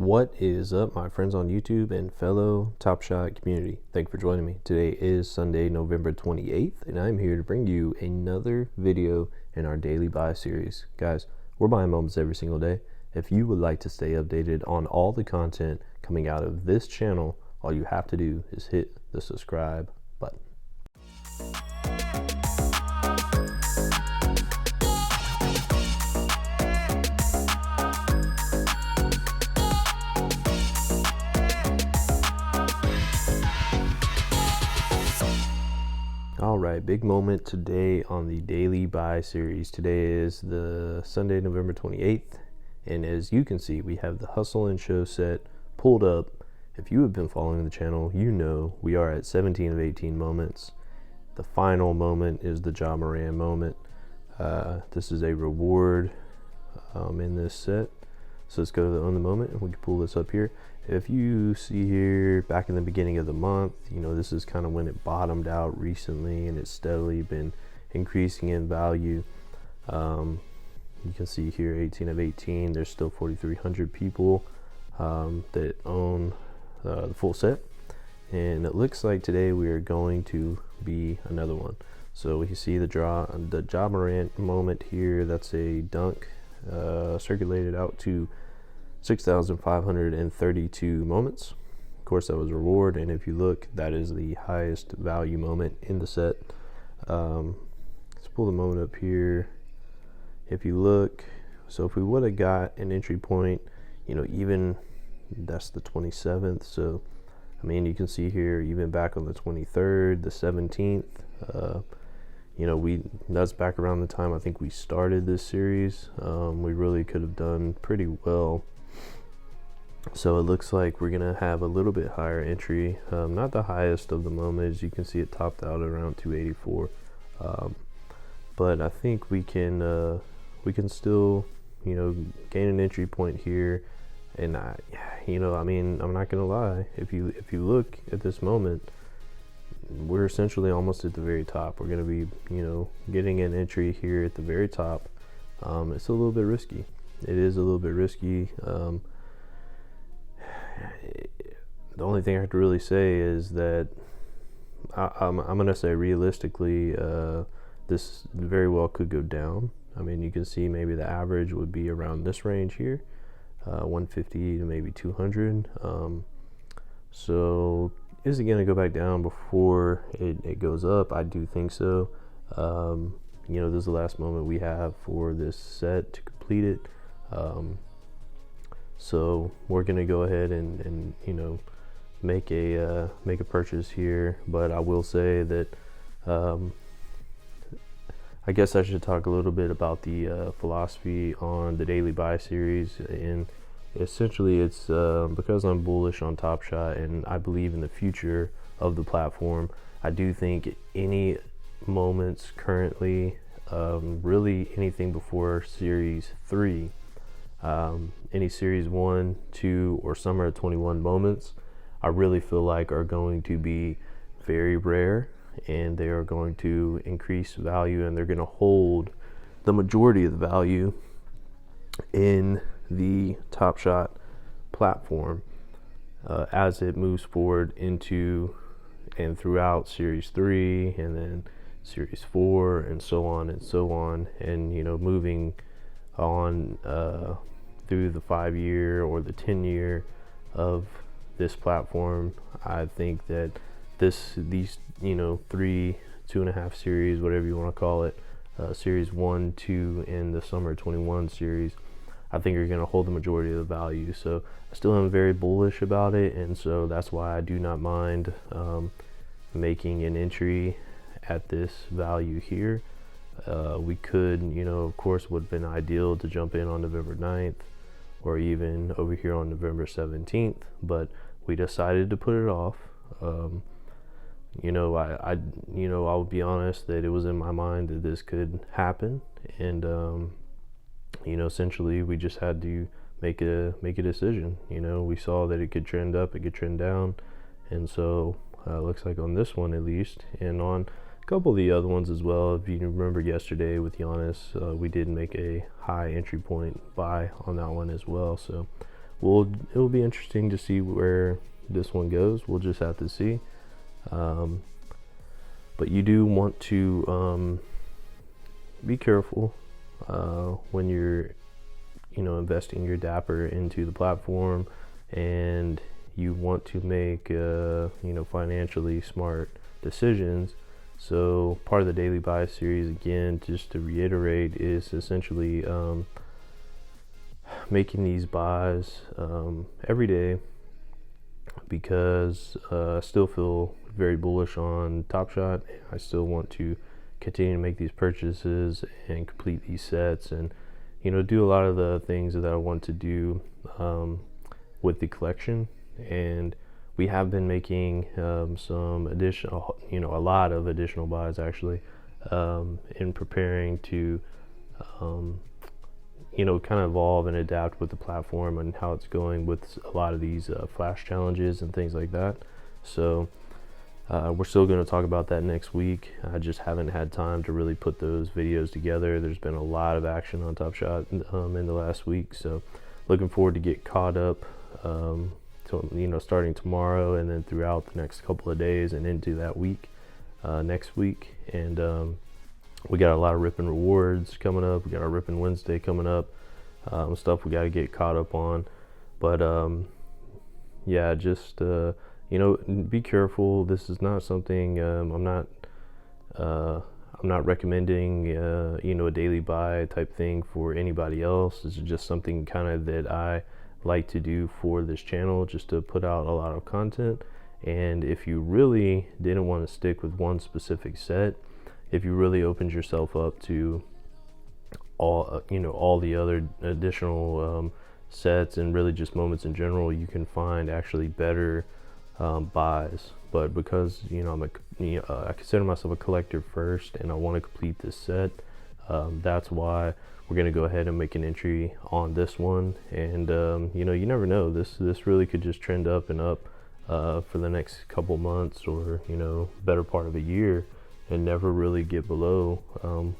What is up, my friends on YouTube and fellow Top Shot community? Thank you for joining me. Today is Sunday, November 28th, and I'm here to bring you another video in our daily buy series. Guys, we're buying moments every single day. If you would like to stay updated on all the content coming out of this channel, all you have to do is hit the subscribe button. All right, big moment today on the daily buy series. Today is the Sunday, November 28th, and as you can see, we have the Hustle and Show set pulled up. If you have been following the channel, you know we are at 17 of 18 moments. The final moment is the Ja Morant moment. This is a reward in this set. So let's go to the on the moment, and we can pull this up here. If you see here back in the beginning of the month, you know, this is kind of when it bottomed out recently, and it's steadily been increasing in value. You can see here 18 of 18. There's still 4,300 people that own the full set, and it looks like today we are going to be another one. So we can see the Ja Morant moment here. That's a dunk circulated out to 6,532 moments. Of course, that was a reward, and if you look, that is the highest value moment in the set. Let's pull the moment up here. If you look, so if we would have got an entry point, you know, even that's the 27th. So I mean, you can see here, even back on the 23rd, the 17th, you know, that's back around the time I think we started this series. We really could have done pretty well. So it looks like we're gonna have a little bit higher entry, not the highest of the moment. As you can see, it topped out around 284, but I think we can still, you know, gain an entry point here. And you know, I mean, I'm not gonna lie, if you look at this moment, we're essentially almost at the very top. We're gonna be, you know, getting an entry here at the very top. It's a little bit risky. It is a little bit risky. The only thing I have to really say is that I'm gonna say realistically, this very well could go down. I mean, you can see maybe the average would be around this range here, 150 to maybe 200. So is it gonna go back down before it goes up? I do think so. You know, this is the last moment we have for this set to complete it. So we're gonna go ahead and you know, make a purchase here. But I will say that I guess I should talk a little bit about the philosophy on the daily buy series. And essentially it's because I'm bullish on Top Shot and I believe in the future of the platform. I do think any moments currently, really anything before series 3, any series 1, 2, or summer of 21 moments, I really feel like are going to be very rare, and they are going to increase value, and they're going to hold the majority of the value in the Top Shot platform as it moves forward into and throughout series 3, and then series 4, and so on and so on, and you know, moving on through the 5-year or the 10-year of this platform. I think that these you know, 3, 2.5 series, whatever you want to call it, series 1, 2, and the summer 21 series, I think are going to hold the majority of the value. So I still am very bullish about it, and so that's why I do not mind making an entry at this value here. We could, you know, of course, would have been ideal to jump in on November 9th or even over here on November 17th, but we decided to put it off. You know, you know, I'll be honest that it was in my mind that this could happen, and you know, essentially we just had to make a decision. You know, we saw that it could trend up, it could trend down, and so looks like on this one at least, and on a couple of the other ones as well. If you remember yesterday with Giannis, we did make a high entry point buy on that one as well. So it will be interesting to see where this one goes. We'll just have to see. But you do want to be careful when you're investing your Dapper into the platform, and you want to make financially smart decisions. So part of the daily buy series, again, just to reiterate, is essentially making these buys every day, because I still feel very bullish on Top Shot. I still want to continue to make these purchases and complete these sets, and do a lot of the things that I want to do with the collection. And we have been making some additional, a lot of additional buys actually, in preparing to kind of evolve and adapt with the platform and how it's going with a lot of these flash challenges and things like that. So we're still going to talk about that next week. I just haven't had time to really put those videos together. There's been a lot of action on Top Shot in the last week, so looking forward to get caught up starting tomorrow and then throughout the next couple of days and into that week next week. And we got a lot of ripping rewards coming up. We got our ripping Wednesday coming up, stuff we got to get caught up on. But yeah, just be careful. This is not something I'm not recommending a daily buy type thing for anybody else. This is just something kind of that I like to do for this channel, just to put out a lot of content. And if you really didn't want to stick with one specific set, if you really opened yourself up to all the other additional sets and really just moments in general, you can find actually better buys. But because I consider myself a collector first, and I want to complete this set, that's why we're going to go ahead and make an entry on this one. And you never know, this really could just trend up and up for the next couple months, or better part of a year, and never really get below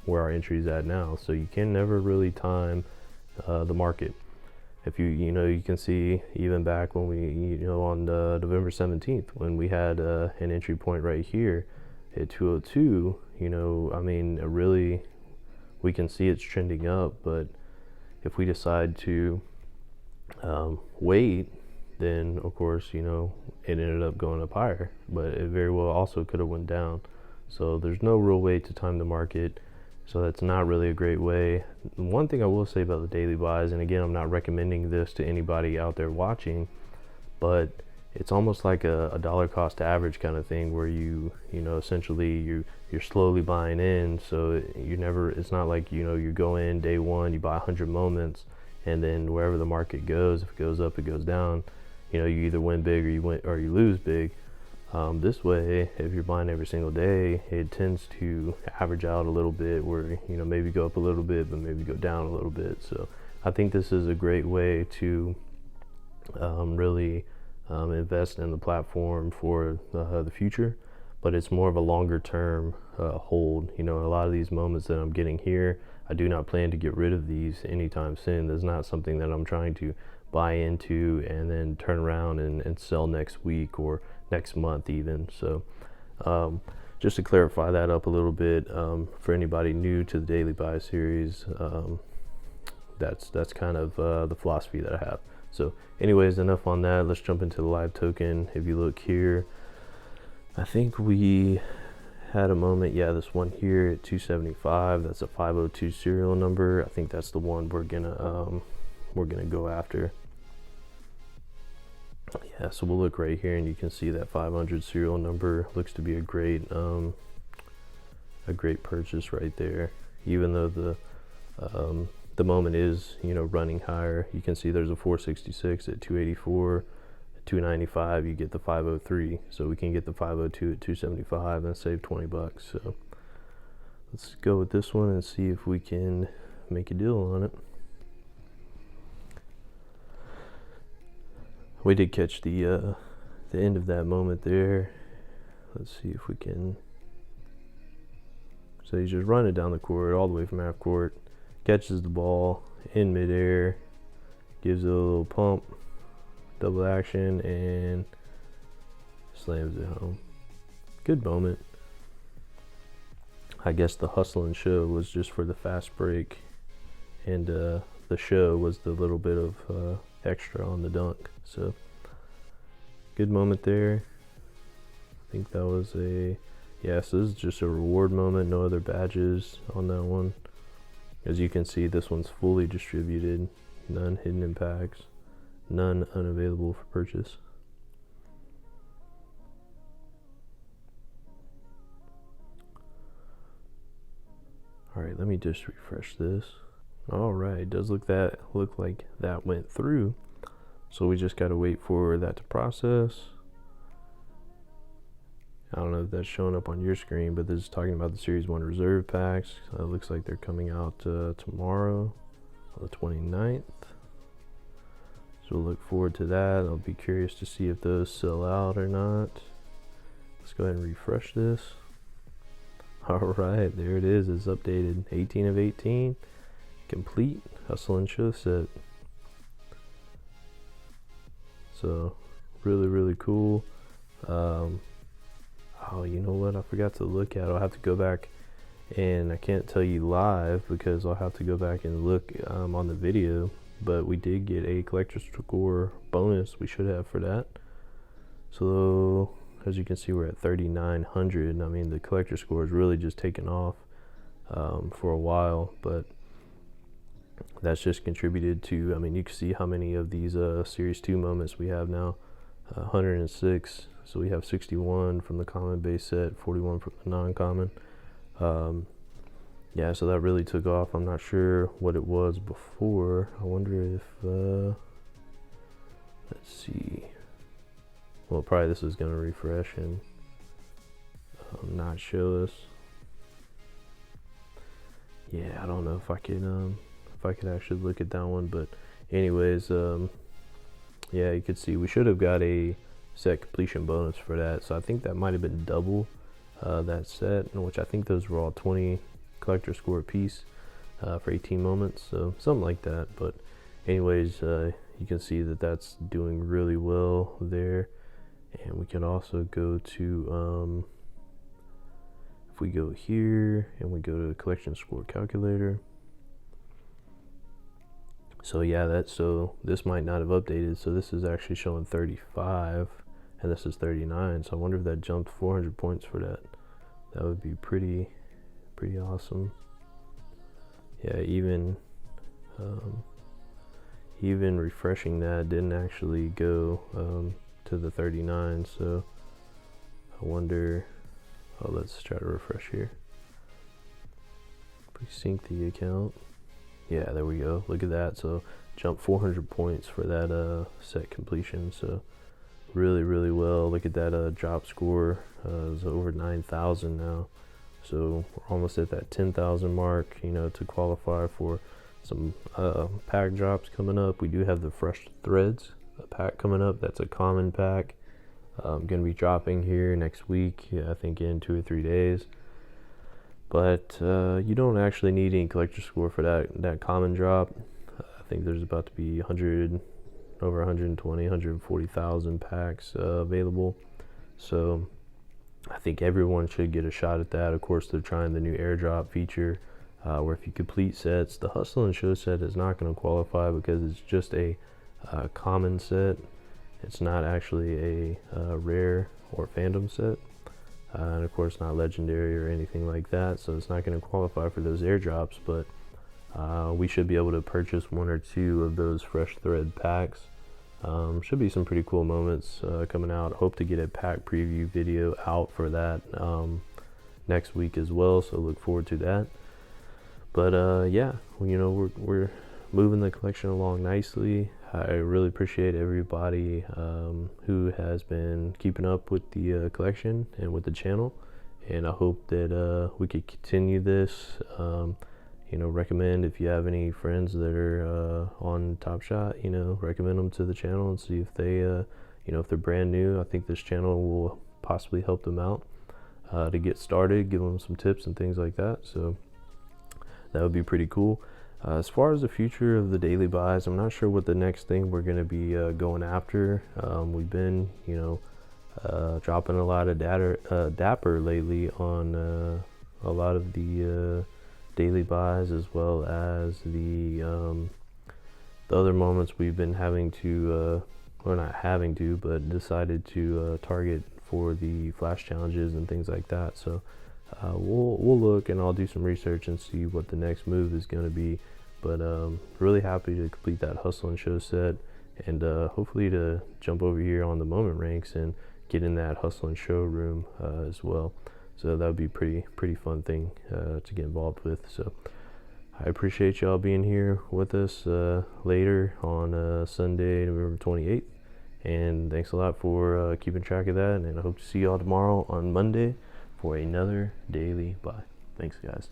where our entry is at now. So you can never really time the market. If you can see even back when we on November 17th, when we had an entry point right here at 202, really we can see it's trending up. But if we decide to wait, then of course it ended up going up higher, but it very well also could have went down. So there's no real way to time the market, so that's not really a great way. One thing I will say about the daily buys, and again, I'm not recommending this to anybody out there watching, but it's almost like a dollar cost average kind of thing, where essentially you're slowly buying in. So it's not like you go in day one, you buy 100 moments, and then wherever the market goes, if it goes up, it goes down, you either win big or you lose big. This way, if you're buying every single day, it tends to average out a little bit, where maybe go up a little bit, but maybe go down a little bit. So I think this is a great way to really invest in the platform for the future, but it's more of a longer term hold. A lot of these moments that I'm getting here, I do not plan to get rid of these anytime soon. There's not something that I'm trying to buy into and then turn around and sell next week or next month even. So just to clarify that up a little bit, for anybody new to the daily buy series, that's kind of the philosophy that I have. So anyways, enough on that. Let's jump into the live token. If you look here, I think we had a moment, this one here at 275, that's a 502 serial number. I think that's the one we're gonna go after. Yeah, so we'll look right here, and you can see that 500 serial number looks to be a great purchase right there. Even though the moment is running higher, you can see there's a 466 at 284, at 295 you get the 503. So we can get the 502 at 275 and save 20 bucks. So let's go with this one and see if we can make a deal on it. We did catch the end of that moment there. Let's see if we can. So he's just running down the court, all the way from half court, catches the ball in midair, gives it a little pump, double action, and slams it home. Good moment. I guess the hustle and show was just for the fast break, and the show was the little bit of extra on the dunk. So good moment there. I think that was so this is just a reward moment, no other badges on that one. As you can see, this one's fully distributed, none hidden in packs, none unavailable for purchase. Alright, let me just refresh this. Alright, does look like that went through. So we just gotta wait for that to process. I don't know if that's showing up on your screen, but this is talking about the Series 1 reserve packs. It looks like they're coming out tomorrow, on the 29th. So we'll look forward to that. I'll be curious to see if those sell out or not. Let's go ahead and refresh this. Alright, there it is. It's updated. 18 of 18. Complete hustle and show set. So really, really cool. Oh, you know what? I forgot to look at. I'll have to go back, and I can't tell you live because I'll have to go back and look on the video. But we did get a collector's score bonus. We should have for that. So as you can see, we're at 3,900. I mean, the collector score is really just taken off for a while, but that's just contributed to, I mean, you can see how many of these Series 2 moments we have now. 106. So we have 61 from the common base set, 41 from the non-common. Yeah, so that really took off. I'm not sure what it was before. I wonder if, let's see. Well, probably this is going to refresh and not show us. Yeah, I don't know if I could actually look at that one, but anyways, yeah, you could see we should have got a set completion bonus for that. So I think that might have been double that set, in which I think those were all 20 collector score apiece for 18 moments, so something like that. But anyways, you can see that that's doing really well there. And we can also go to if we go here and we go to the collection score calculator. So yeah, so this might not have updated. So this is actually showing 35 and this is 39. So I wonder if that jumped 400 points for that. That would be pretty awesome. Yeah, even refreshing that didn't actually go to the 39. So I wonder, oh, let's try to refresh here. If we sync the account. Yeah, there we go. Look at that. So jump 400 points for that set completion. So really well. Look at that drop score. It's over 9,000 now. So we're almost at that 10,000 mark, you know, to qualify for some pack drops coming up. We do have the Fresh Threads pack coming up. That's a common pack. I'm going to be dropping here next week. Yeah, I think in 2 or 3 days. But you don't actually need any collector score for that common drop. I think there's about to be over 120, 140,000 packs available. So I think everyone should get a shot at that. Of course, they're trying the new airdrop feature where if you complete sets, the Hustle and Show set is not going to qualify because it's just a common set. It's not actually a rare or fandom set. And of course not legendary or anything like that, so it's not going to qualify for those airdrops, but we should be able to purchase 1 or 2 of those Fresh Thread packs. Should be some pretty cool moments coming out. Hope to get a pack preview video out for that next week as well, so look forward to that. But yeah, you know, we're moving the collection along nicely. I really appreciate everybody who has been keeping up with the collection and with the channel, and I hope that we could continue this. You know, recommend if you have any friends that are on Top Shot, you know, recommend them to the channel and see if they, you know, if they're brand new. I think this channel will possibly help them out to get started, give them some tips and things like that. So that would be pretty cool. As far as the future of the daily buys, I'm not sure what the next thing we're going to be going after. We've been, dropping a lot of dapper lately on a lot of the daily buys, as well as the other moments we've been having to, or not having to, but decided to target for the flash challenges and things like that. So we'll look, and I'll do some research and see what the next move is going to be. But really happy to complete that hustle and show set, and hopefully to jump over here on the moment ranks and get in that hustle and show room as well. So that would be pretty fun thing to get involved with. So I appreciate y'all being here with us later on Sunday, November 28th. And thanks a lot for keeping track of that. And I hope to see y'all tomorrow on Monday for another daily buy. Thanks, guys.